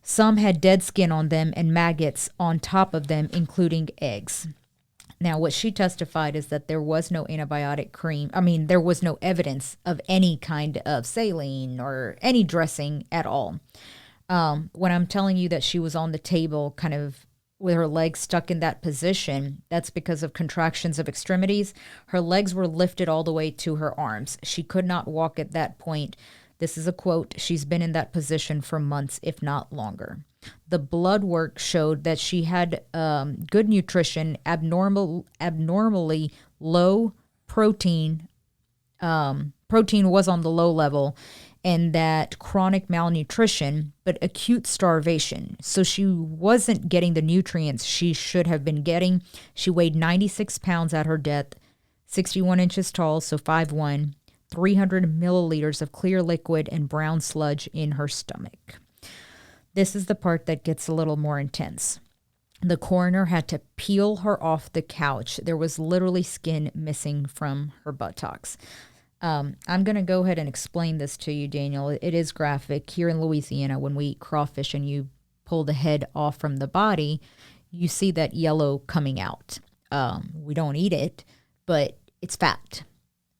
Some had dead skin on them and maggots on top of them, including eggs. Now, what she testified is that there was no antibiotic cream. There was no evidence of any kind of saline or any dressing at all. When I'm telling you that she was on the table, kind of with her legs stuck in that position, that's because of contractions of extremities. Her legs were lifted all the way to her arms. She could not walk at that point. This is a quote. She's been in that position for months, if not longer. The blood work showed that she had good nutrition, abnormally low protein. Protein was on the low level, and that chronic malnutrition, but acute starvation. So she wasn't getting the nutrients she should have been getting. She weighed 96 pounds at her death, 61 inches tall, so 5'1", 300 milliliters of clear liquid and brown sludge in her stomach. This is the part that gets a little more intense. The coroner had to peel her off the couch. There was literally skin missing from her buttocks. I'm going to go ahead and explain this to you, Daniel. It is graphic. Here in Louisiana, when we eat crawfish and you pull the head off from the body, you see that yellow coming out. We don't eat it, but it's fat.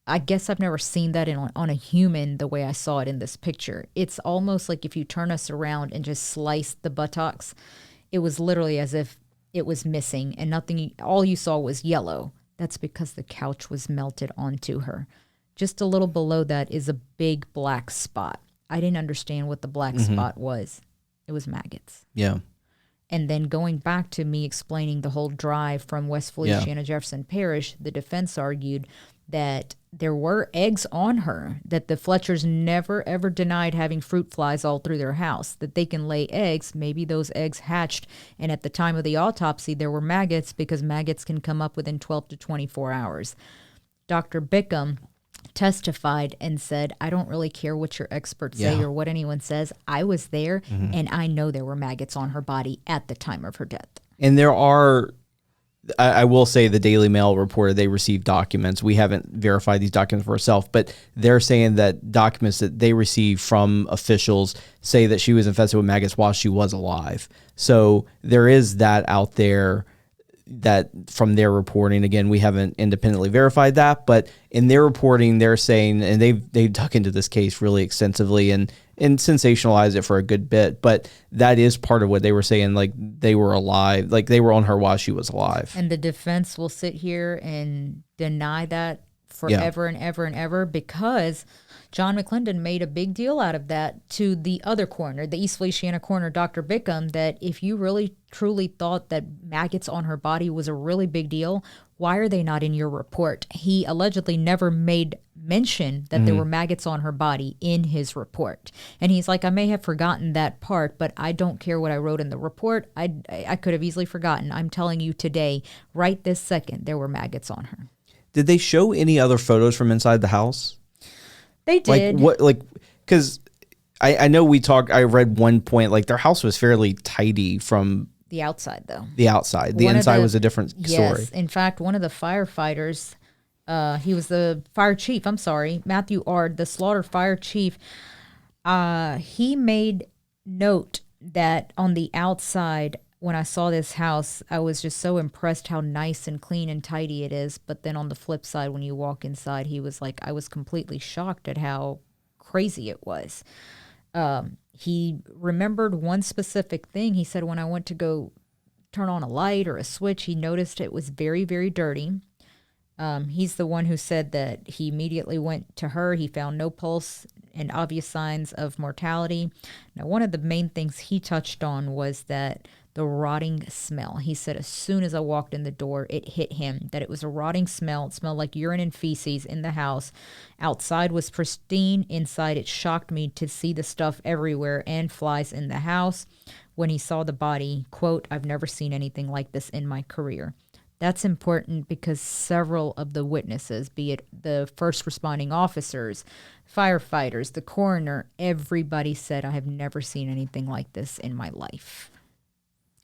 I guess I've never seen that on a human the way I saw it in this picture. It's almost like if you turn us around and just slice the buttocks, it was literally as if it was missing and nothing, all you saw was yellow. That's because the couch was melted onto her. Just a little below that is a big black spot. I didn't understand what the black spot was. It was maggots. Yeah. And then going back to me explaining the whole drive from West Feliciana, Jefferson Parish, the defense argued that there were eggs on her, that the Fletchers never, ever denied having fruit flies all through their house, that they can lay eggs. Maybe those eggs hatched, and at the time of the autopsy, there were maggots because maggots can come up within 12 to 24 hours. Dr. Bickham testified and said, I don't really care what your experts say or what anyone says. I was there, and I know there were maggots on her body at the time of her death. And there are... I will say the Daily Mail reported they received documents. We haven't verified these documents for ourselves, but they're saying that documents that they received from officials say that she was infested with maggots while she was alive. So there is that out there that from their reporting. Again, we haven't independently verified that, but in their reporting, they're saying, and they've dug into this case really extensively and sensationalized it for a good bit, but that is part of what they were saying, like they were alive, like they were on her while she was alive. And the defense will sit here and deny that forever and ever and ever, because John McClendon made a big deal out of that to the other coroner, the East Feliciana coroner, Dr. Bickham, that if you really truly thought that maggots on her body was a really big deal, why are they not in your report? He allegedly never made mention that there were maggots on her body in his report. And he's like, I may have forgotten that part, but I don't care what I wrote in the report. I could have easily forgotten. I'm telling you today, right this second, there were maggots on her. Did they show any other photos from inside the house? They did. Like what? Like, because I know I read one point, like their house was fairly tidy from the outside, though. The outside. The inside was a different story. Yes. In fact, one of the firefighters, he was the fire chief, Matthew Ard, the slaughter fire chief, he made note that on the outside, when I saw this house, I was just so impressed how nice and clean and tidy it is. But then on the flip side, when you walk inside, he was like, I was completely shocked at how crazy it was. He remembered one specific thing. He said when I went to go turn on a light or a switch, he noticed it was very, very dirty. He's the one who said that he immediately went to her. He found no pulse and obvious signs of mortality. Now, one of the main things he touched on was that the rotting smell. He said as soon as I walked in the door, it hit him that it was a rotting smell. It smelled like urine and feces in the house. Outside was pristine. Inside, it shocked me to see the stuff everywhere and flies in the house. When he saw the body, quote, I've never seen anything like this in my career. That's important because several of the witnesses, be it the first responding officers, firefighters, the coroner, everybody said, I have never seen anything like this in my life.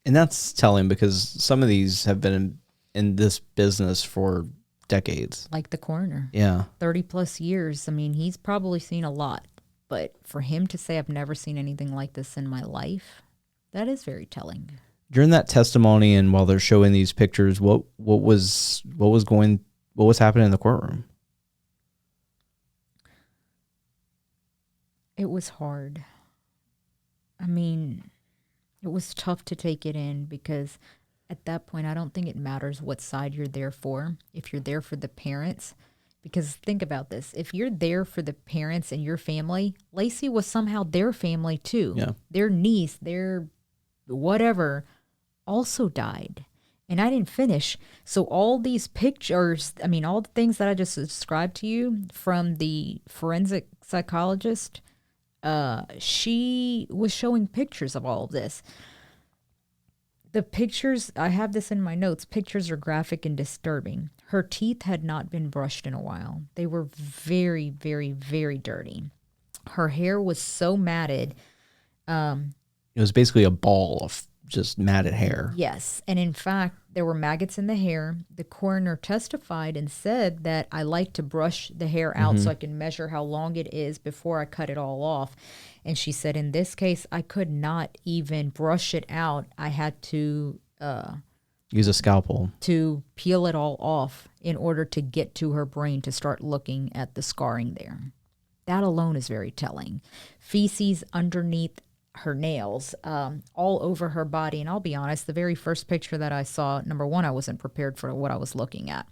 And that's telling because some of these have been in this business for decades. Like the coroner. Yeah. 30 plus years. I mean, he's probably seen a lot. But for him to say, I've never seen anything like this in my life, that is very telling. During that testimony and while they're showing these pictures, what was happening in the courtroom? It was hard. I mean, it was tough to take it in because at that point, I don't think it matters what side you're there for. If you're there for the parents, because think about this. If you're there for the parents and your family, Lacey was somehow their family too. Yeah. Their niece, their whatever, also died. And I didn't finish. So all these pictures, I mean, all the things that I just described to you from the forensic psychologist, she was showing pictures of all of this. The pictures, I have this in my notes, pictures are graphic and disturbing. Her teeth had not been brushed in a while. They were very, very, very dirty. Her hair was so matted. It was basically a ball of just matted hair. Yes. And in fact, there were maggots in the hair. The coroner testified and said that I like to brush the hair out so I can measure how long it is before I cut it all off. And she said, in this case, I could not even brush it out. I had to use a scalpel to peel it all off in order to get to her brain to start looking at the scarring there. That alone is very telling. Feces underneath her nails, all over her body. And I'll be honest, the very first picture that I saw, number one, I wasn't prepared for what I was looking at.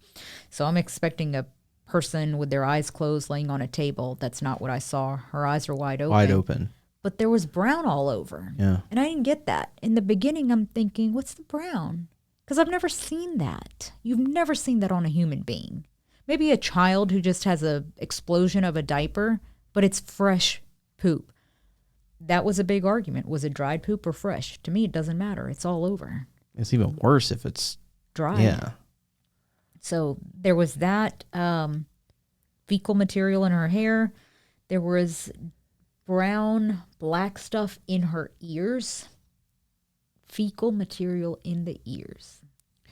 So I'm expecting a person with their eyes closed laying on a table. That's not what I saw. Her eyes were wide open. wide open. But there was brown all over. Yeah. And I didn't get that. In the beginning, I'm thinking, what's the brown? Because I've never seen that. You've never seen that on a human being. Maybe a child who just has a explosion of a diaper, but it's fresh poop. That was a big argument. Was it dried poop or fresh? To me, it doesn't matter. It's all over. It's even worse if it's Dried. Yeah. So there was that fecal material in her hair. There was brown, black stuff in her ears. Fecal material in the ears.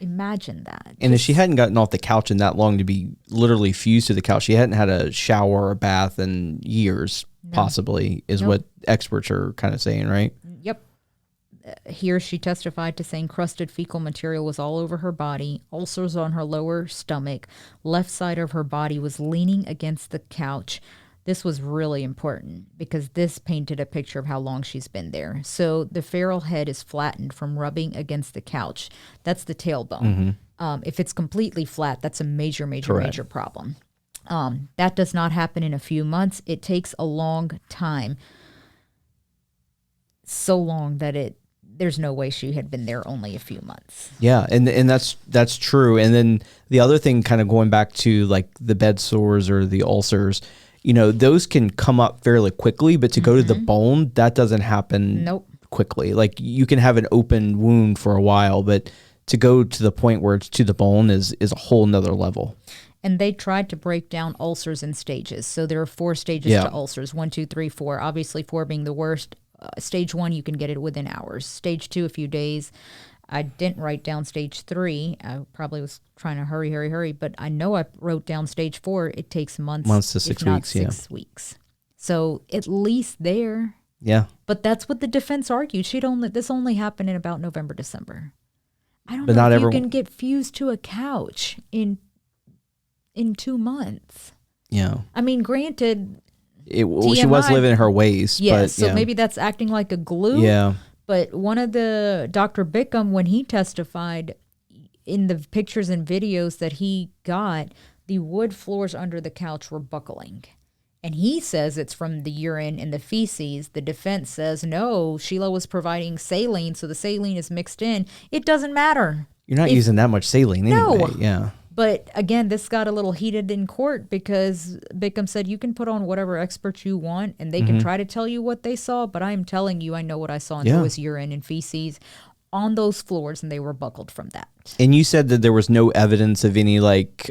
Imagine that. And if she hadn't gotten off the couch in that long to be literally fused to the couch, she hadn't had a shower or a bath in years, possibly, is what experts are kind of saying, right? Yep. Here she testified to saying crusted fecal material was all over her body, ulcers on her lower stomach, left side of her body was leaning against the couch. This was really important because this painted a picture of how long she's been there. So the feral head is flattened from rubbing against the couch. That's the tailbone. If it's completely flat, that's a major, major, Correct. major problem. That does not happen in a few months. It takes a long time. So long that there's no way she had been there only a few months. Yeah, and that's true. And then the other thing, kind of going back to like the bed sores or the ulcers, you know, those can come up fairly quickly, but to go to the bone, that doesn't happen quickly. Like you can have an open wound for a while, but to go to the point where it's to the bone is a whole nother level. And they tried to break down ulcers in stages. So there are 4 stages to ulcers, 1, 2, 3, 4. Obviously 4 being the worst. Stage 1, you can get it within hours. Stage 2, a few days. I didn't write down stage 3. I probably was trying to hurry, but I know I wrote down stage 4. It takes months to 6 if not weeks. 6 weeks. So at least there. Yeah. But that's what the defense argued. This only happened in about November, December. I don't But know not if you everyone- can get fused to a couch in 2 months. Yeah. I mean, granted, She was TMI. living her ways. yes, but, so maybe that's acting like a glue. Yeah. But one of Dr. Bickham, when he testified in the pictures and videos that he got, the wood floors under the couch were buckling. And he says it's from the urine and the feces. The defense says, no, Sheila was providing saline, so the saline is mixed in. It doesn't matter. You're not using that much saline anyway. No. Yeah. But again, this got a little heated in court because Bickham said you can put on whatever experts you want and they can try to tell you what they saw, but I'm telling you I know what I saw, and there was urine and feces on those floors and they were buckled from that. And you said that there was no evidence of any like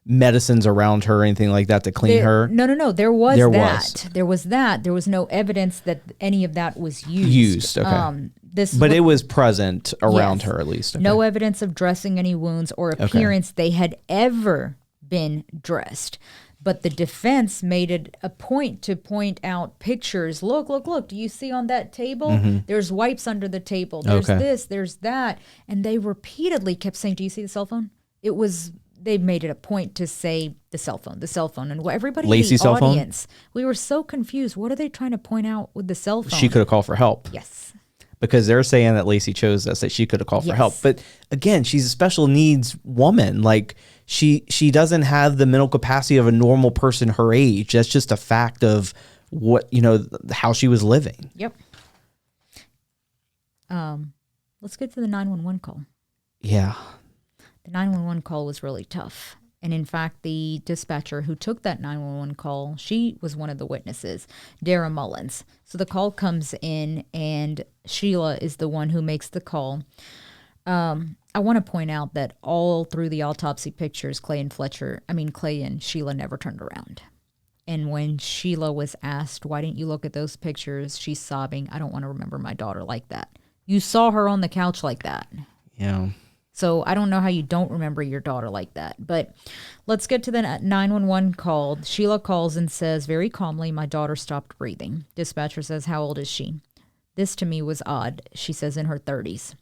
medicines around her or anything like that to clean her? No. There was that. There was no evidence that any of that was used. Okay. But it was present around her at least. Okay. No evidence of dressing any wounds or appearance they had ever been dressed. But the defense made it a point to point out pictures. Look. Do you see on that table? There's wipes under the table. There's this, there's that. And they repeatedly kept saying, do you see the cell phone? they made it a point to say the cell phone. And everybody Lacey's in the cell audience, we were so confused. What are they trying to point out with the cell phone? She could have called for help. Yes. Because they're saying that Lacey chose this, that she could have called for help. But again, she's a special needs woman. Like she doesn't have the mental capacity of a normal person her age. That's just a fact of what, how she was living. Yep. Let's get to the 911 call. Yeah. The 911 call was really tough. And in fact, the dispatcher who took that 911 call, she was one of the witnesses, Dara Mullins. So the call comes in and Sheila is the one who makes the call. I want to point out that all through the autopsy pictures, Clay and Sheila never turned around. And when Sheila was asked, why didn't you look at those pictures? She's sobbing. I don't want to remember my daughter like that. You saw her on the couch like that. Yeah. So I don't know how you don't remember your daughter like that. But let's get to the 911 call. Sheila calls and says very calmly, my daughter stopped breathing. Dispatcher says, how old is she? This to me was odd. She says in her 30s.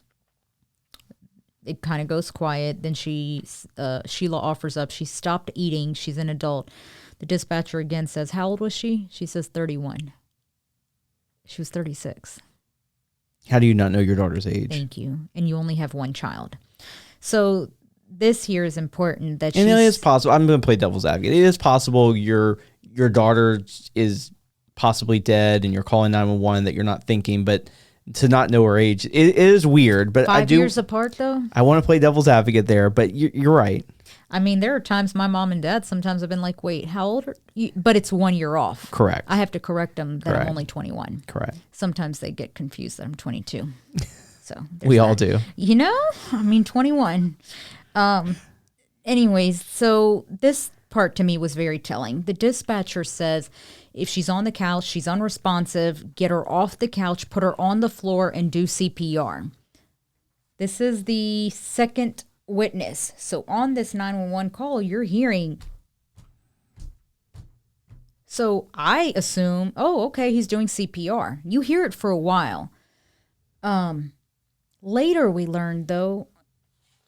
It kind of goes quiet. Then Sheila offers up. She stopped eating. She's an adult. The dispatcher again says, how old was she? She says 31. She was 36. How do you not know your daughter's age? Thank you. And you only have one child. So this here is important that it is possible. I'm going to play devil's advocate. It is possible your daughter is possibly dead and you're calling 911 that you're not thinking, but to not know her age, it is weird. But 5 years apart, though. I want to play devil's advocate there, but you're right. I mean, there are times my mom and dad sometimes have been like, wait, how old are you? But it's 1 year off. Correct. I have to correct them that I'm only 21. Correct. Sometimes they get confused that I'm 22. So we all do. 21. Anyways, so this part to me was very telling. The dispatcher says if she's on the couch, she's unresponsive, get her off the couch, put her on the floor and do CPR. This is the second witness. So on this 911 call, you're hearing. So I assume, oh, okay, he's doing CPR. You hear it for a while. Later we learned, though,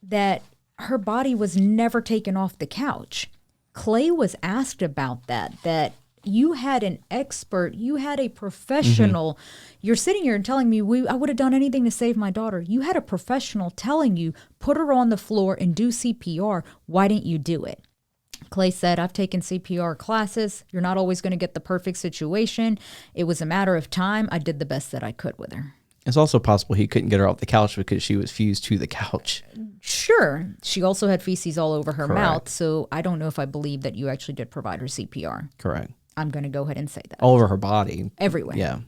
that her body was never taken off the couch. Clay was asked about that you had an expert, you had a professional. You're sitting here and telling me I would have done anything to save my daughter. You had a professional telling you, put her on the floor and do CPR. Why didn't you do it? Clay said, I've taken CPR classes. You're not always going to get the perfect situation. It was a matter of time. I did the best that I could with her. It's also possible he couldn't get her off the couch because she was fused to the couch. Sure. She also had feces all over her mouth, so I don't know if I believe that you actually did provide her CPR. Correct. I'm going to go ahead and say that. All over her body. Everywhere. Yeah.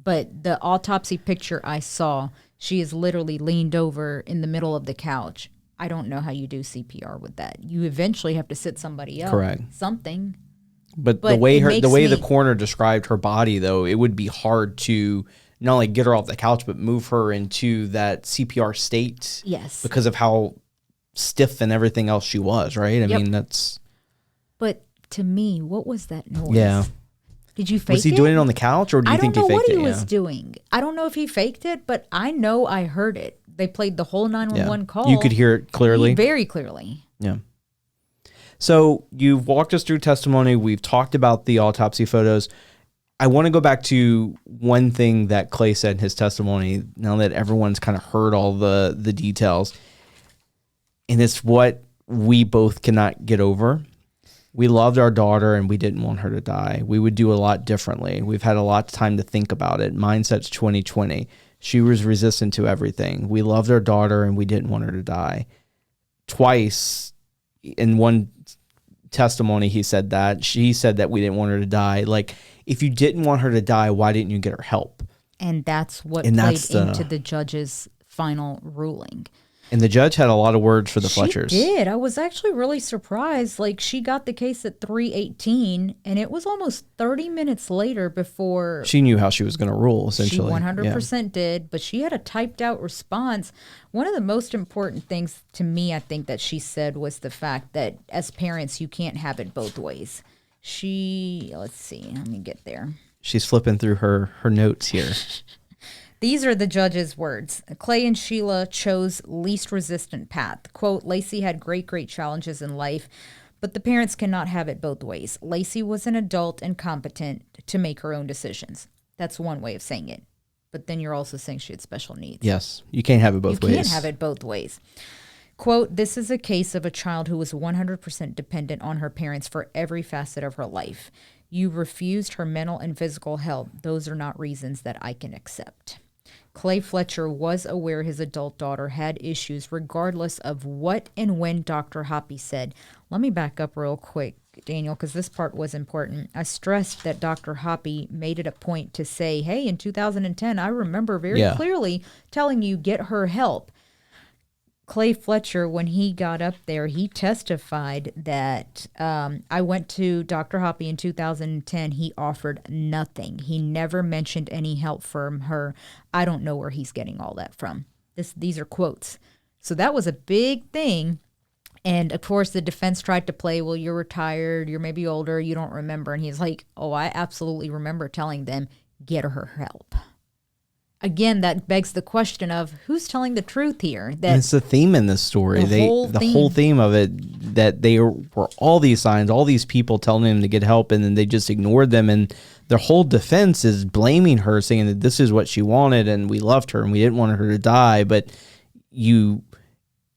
But the autopsy picture I saw, she is literally leaned over in the middle of the couch. I don't know how you do CPR with that. You eventually have to sit somebody up. Correct. Something. But the way the coroner described her body, though, it would be hard to not only get her off the couch, but move her into that CPR state. Yes. Because of how stiff and everything else she was, right? I mean, that's... But to me, what was that noise? Yeah. Did you fake it? Was he doing it on the couch, or do you think he faked it? I don't know what he was doing. I don't know if he faked it, but I know I heard it. They played the whole 911 call. You could hear it clearly? Very clearly. Yeah. So you've walked us through testimony. We've talked about the autopsy photos. I want to go back to one thing that Clay said in his testimony, now that everyone's kind of heard all the details. And it's what we both cannot get over. We loved our daughter and we didn't want her to die. We would do a lot differently. We've had a lot of time to think about it. Mindset's 2020. She was resistant to everything. We loved our daughter and we didn't want her to die. Twice in one testimony, he said that. She said that we didn't want her to die. Like, if you didn't want her to die, why didn't you get her help? And that's what played into the judge's final ruling. And the judge had a lot of words for the Fletchers. She did. I was actually really surprised. Like, she got the case at 3:18, and it was almost 30 minutes later before... She knew how she was going to rule, essentially. She 100% did, but she had a typed-out response. One of the most important things to me, I think, that she said was the fact that as parents, you can't have it both ways. Let's see, let me get there. She's flipping through her notes here. These are the judge's words. Clay and Sheila chose least resistant path. Quote, Lacey had great challenges in life, but the parents cannot have it both ways. Lacey was an adult and competent to make her own decisions. That's one way of saying it. But then you're also saying she had special needs. Yes, you can't have it both ways. You can't have it both ways. Quote, this is a case of a child who was 100% dependent on her parents for every facet of her life. You refused her mental and physical health. Those are not reasons that I can accept. Clay Fletcher was aware his adult daughter had issues regardless of what and when Dr. Hoppy said. Let me back up real quick, Daniel, because this part was important. I stressed that Dr. Hoppy made it a point to say, hey, in 2010, I remember very clearly telling you get her help. Clay Fletcher, when he got up there, he testified that I went to Dr. Hoppy in 2010. He offered nothing. He never mentioned any help from her. I don't know where he's getting all that from. These are quotes. So that was a big thing. And, of course, the defense tried to play, well, you're retired, you're maybe older, you don't remember. And he's like, oh, I absolutely remember telling them, get her help. Again, that begs the question of who's telling the truth here. And it's the theme in this story. The whole theme of it, that they were all these signs, all these people telling them to get help, and then they just ignored them. And their whole defense is blaming her, saying that this is what she wanted, and we loved her, and we didn't want her to die. But you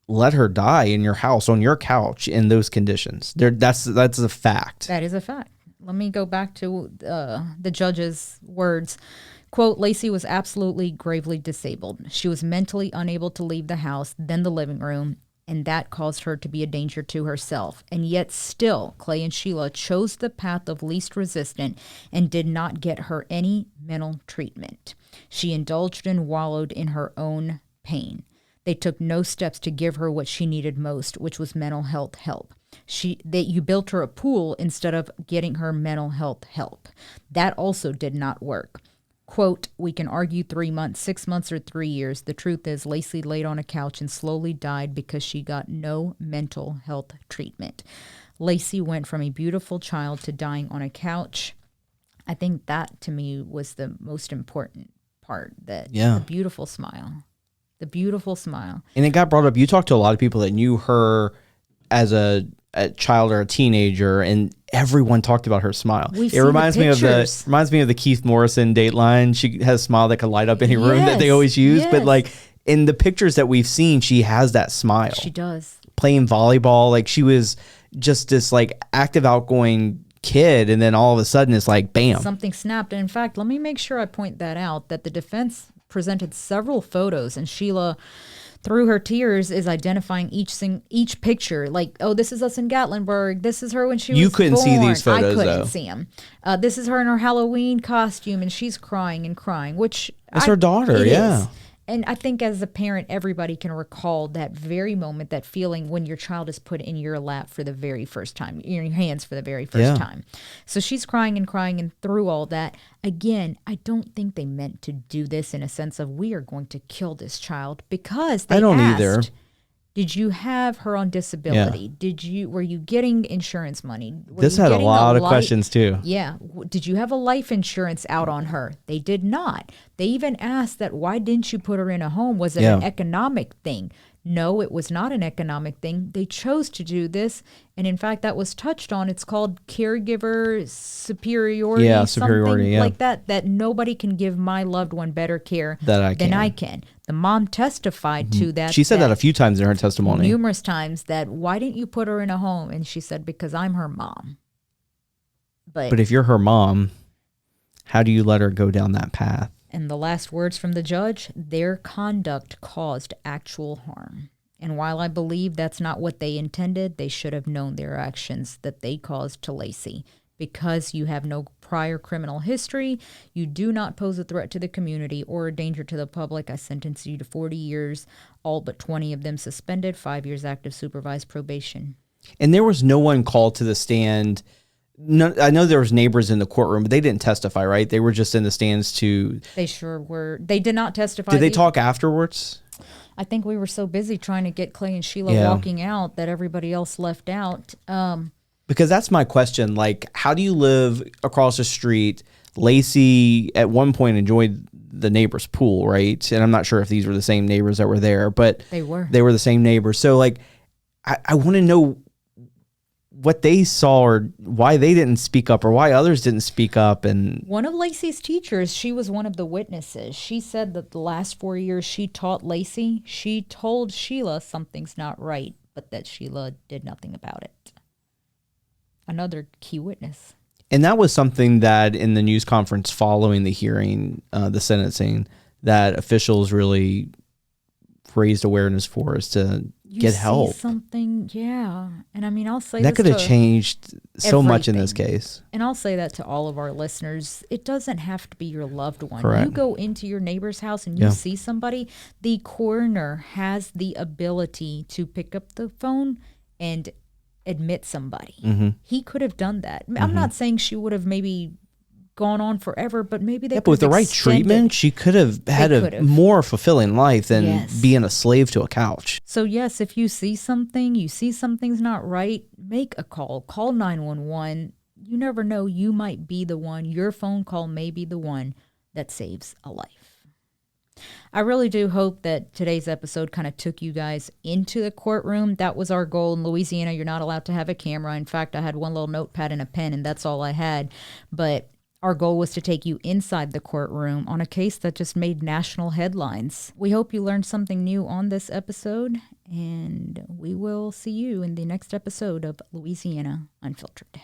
let her die in your house, on your couch, in those conditions. That's a fact. That is a fact. Let me go back to the judge's words. Quote, Lacey was absolutely gravely disabled. She was mentally unable to leave the house, then the living room, and that caused her to be a danger to herself. And yet still, Clay and Sheila chose the path of least resistance and did not get her any mental treatment. She indulged and wallowed in her own pain. They took no steps to give her what she needed most, which was mental health help. You built her a pool instead of getting her mental health help. That also did not work. Quote, we can argue 3 months, 6 months, or 3 years. The truth is Lacey laid on a couch and slowly died because she got no mental health treatment. Lacey went from a beautiful child to dying on a couch. I think that, to me, was the most important part, the beautiful smile. The beautiful smile. And it got brought up. You talked to a lot of people that knew her as a child or a teenager, and everyone talked about her smile. It reminds me of the Keith Morrison Dateline. She has a smile that could light up any room that they always use. But like in the pictures that we've seen, she has that smile. She does. Playing volleyball, like she was just this like active, outgoing kid, and then all of a sudden it's like bam, something snapped. And in fact, let me make sure I point that out, that the defense presented several photos, and Sheila, through her tears, is identifying each picture. Like, oh, this is us in Gatlinburg. This is her when she was born. You couldn't see these photos, I couldn't see them. This is her in her Halloween costume, and she's crying and crying, which... It's her daughter, yeah. And I think as a parent, everybody can recall that very moment, that feeling when your child is put in your lap for the very first time, in your hands for the very first time. So she's crying, and through all that, again, I don't think they meant to do this in a sense of we are going to kill this child, because they either. Did you have her on disability? Yeah. Were you getting insurance money? This had a lot of questions too. Yeah. Did you have a life insurance out on her? They did not. They even asked that, why didn't you put her in a home? Was it an economic thing? No, it was not an economic thing. They chose to do this. And in fact, that was touched on. It's called caregiver superiority. Yeah, superiority, like that nobody can give my loved one better care than I can. The mom testified to that. She said that a few times in her testimony. Numerous times, that why didn't you put her in a home? And she said, because I'm her mom. But if you're her mom, how do you let her go down that path? And the last words from the judge, their conduct caused actual harm. And while I believe that's not what they intended, they should have known their actions that they caused to Lacey. Because you have no prior criminal history, you do not pose a threat to the community or a danger to the public, I sentence you to 40 years, all but 20 of them suspended, 5 years active supervised probation. And there was no one called to the stand. No, I know there was neighbors in the courtroom, but they didn't testify, right? They were just in the stands to... They sure were. They did not testify. Did they talk afterwards? I think we were so busy trying to get Clay and Sheila walking out that everybody else left out. Because that's my question. Like, how do you live across the street? Lacey, at one point, enjoyed the neighbor's pool, right? And I'm not sure if these were the same neighbors that were there, but They were the same neighbors. So like, I want to know what they saw or why they didn't speak up or why others didn't speak up. And one of Lacey's teachers, she was one of the witnesses. She said that the last 4 years she taught Lacey, she told Sheila something's not right, but that Sheila did nothing about it. Another key witness. And that was something that in the news conference following the hearing, the sentencing, that officials really raised awareness for us to get help. Something, yeah. And I mean, I'll say that could have changed so much in this case. And I'll say that to all of our listeners. It doesn't have to be your loved one. Correct. You go into your neighbor's house and you see somebody, the coroner has the ability to pick up the phone and admit somebody. Mm-hmm. He could have done that. I'm not saying she would have maybe gone on forever, but maybe they but with the right treatment, she could have had a more fulfilling life than being a slave to a couch. So yes, if you see something, you see something's not right, make a call. Call 911. You never know, you might be the one. Your phone call may be the one that saves a life. I really do hope that today's episode kind of took you guys into the courtroom. That was our goal. In Louisiana, you're not allowed to have a camera. In fact, I had one little notepad and a pen, and that's all I had. But our goal was to take you inside the courtroom on a case that just made national headlines. We hope you learned something new on this episode, and we will see you in the next episode of Louisiana Unfiltered.